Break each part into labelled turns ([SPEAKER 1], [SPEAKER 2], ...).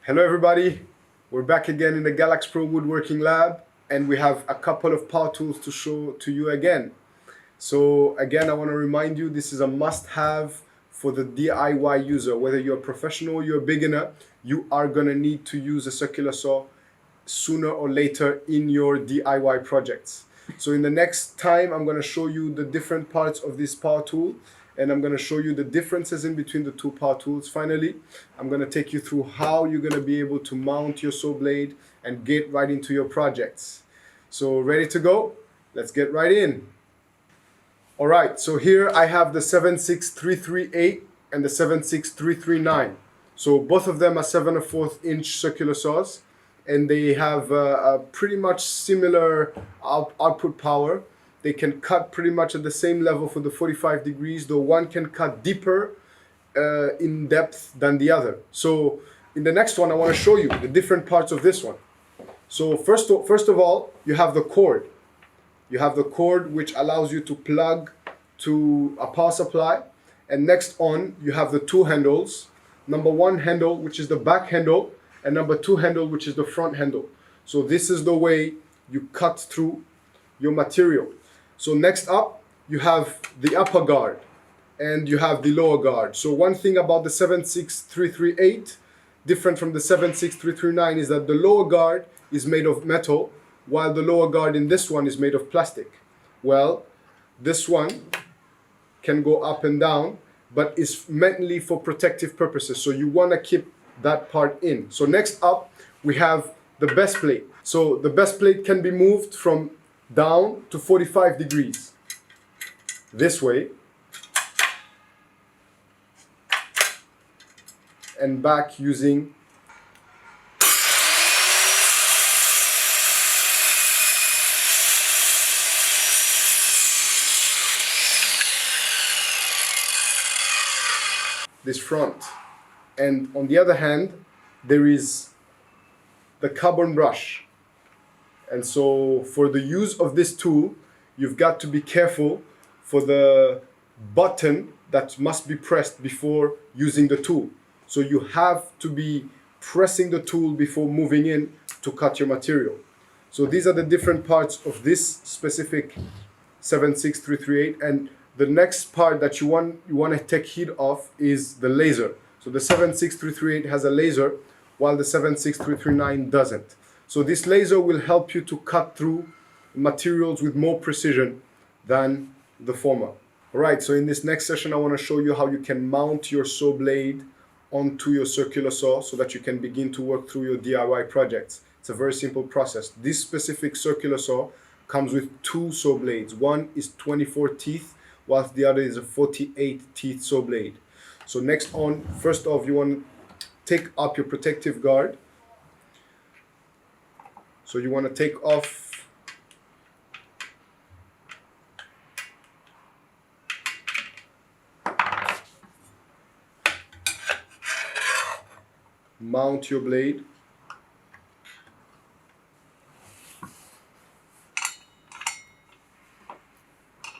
[SPEAKER 1] Hello everybody, we're back again in the GALAX PRO Woodworking Lab, and we have a couple of power tools to show to you again. So again, I want to remind you, this is a must-have for the DIY user. Whether you're a professional or you're a beginner, you are going to need to use a circular saw sooner or later in your DIY projects. So in the next time, I'm going to show you the different parts of this power tool, and I'm going to show you the differences in between the two power tools. Finally, I'm going to take you through how you're going to be able to mount your saw blade and get right into your projects. So ready to go? Let's get right in. All right, so here I have the 76338 and the 76339. So both of them are 7 1/4 inch circular saws, and they have a pretty much similar output power. They can cut pretty much at the same level for the 45 degrees, though one can cut deeper in depth than the other. So in the next one, I want to show you the different parts of this one. So first of all, you have the cord. You have the cord which allows you to plug to a power supply. And next on, you have the two handles. Number one handle, which is the back handle, and number two handle, which is the front handle. So this is the way you cut through your material. So next up, you have the upper guard and you have the lower guard. So one thing about the 76338, different from the 76339, is that the lower guard is made of metal, while the lower guard in this one is made of plastic. Well, this one can go up and down, but it's mainly for protective purposes. So you want to keep that part in. So next up, we have the best plate. So the best plate can be moved from down to 45 degrees. This way. And back using this front. And on the other hand, there is the carbon brush. And so for the use of this tool, you've got to be careful for the button that must be pressed before using the tool. So you have to be pressing the tool before moving in to cut your material. So these are the different parts of this specific 76338. And the next part that you want to take heed of is the laser. So the 76338 has a laser, while the 76339 doesn't. So this laser will help you to cut through materials with more precision than the former. All right, so in this next session, I want to show you how you can mount your saw blade onto your circular saw so that you can begin to work through your DIY projects. It's a very simple process. This specific circular saw comes with two saw blades. One is 24 teeth, whilst the other is a 48 teeth saw blade. So next on, first off, you want to take up your protective guard. So you want to take off mount your blade.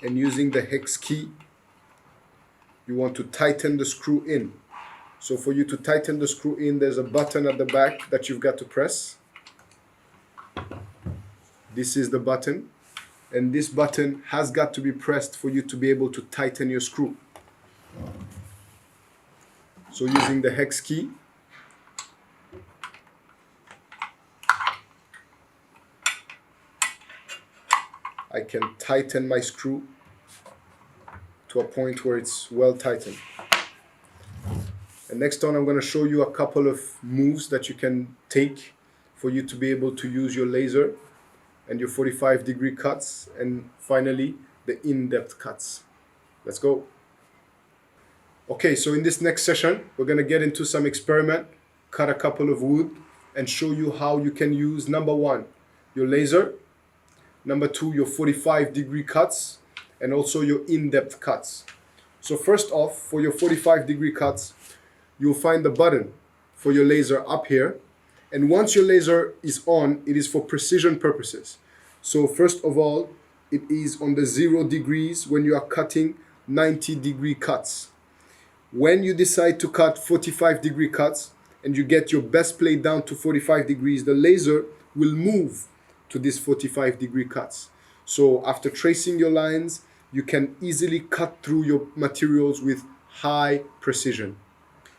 [SPEAKER 1] And using the hex key, you want to tighten the screw in. So for you to tighten the screw in, there's a button at the back that you've got to press. This is the button, and this button has got to be pressed for you to be able to tighten your screw. So using the hex key, I can tighten my screw to a point where it's well tightened. And next on, I'm going to show you a couple of moves that you can take for you to be able to use your laser and your 45-degree cuts, and finally the in-depth cuts. Let's go. Okay, so in this next session, we're going to get into some experiment, cut a couple of wood, and show you how you can use, number one, your laser, number two, your 45-degree cuts, and also your in-depth cuts. So first off, for your 45-degree cuts, you'll find the button for your laser up here. And once your laser is on, it is for precision purposes. So first of all, it is on the 0 degrees when you are cutting 90-degree cuts. When you decide to cut 45-degree cuts, and you get your best plate down to 45 degrees, the laser will move to these 45-degree cuts. So after tracing your lines, you can easily cut through your materials with high precision.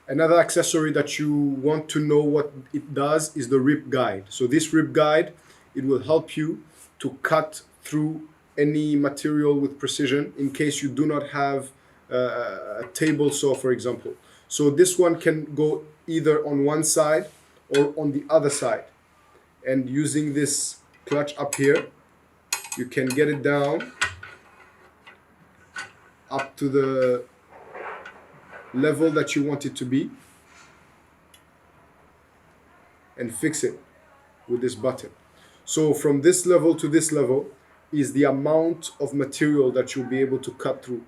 [SPEAKER 1] Another accessory that you want to know what it does is the rip guide. So this rip guide, it will help you to cut through any material with precision in case you do not have a table saw, for example. So this one can go either on one side or on the other side. And using this clutch up here, you can get it down up to the level that you want it to be and fix it with this button. So from this level to this level is the amount of material that you'll be able to cut through.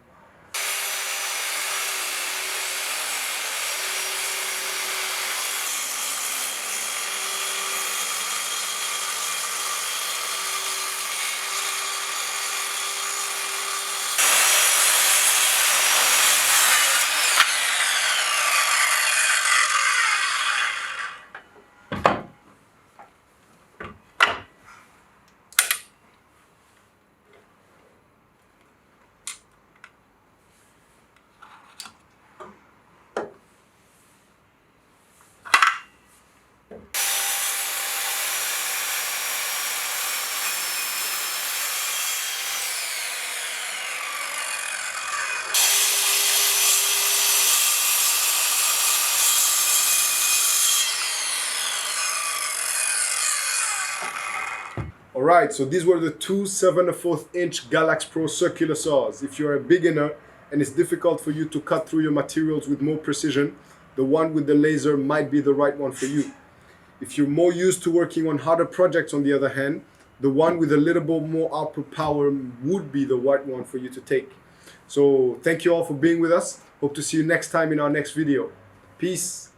[SPEAKER 1] Alright, so these were the two 7/4" GALAX Pro circular saws. If you're a beginner and it's difficult for you to cut through your materials with more precision, the one with the laser might be the right one for you. If you're more used to working on harder projects, on the other hand, the one with a little bit more output power would be the right one for you to take. So thank you all for being with us. Hope to see you next time in our next video. Peace.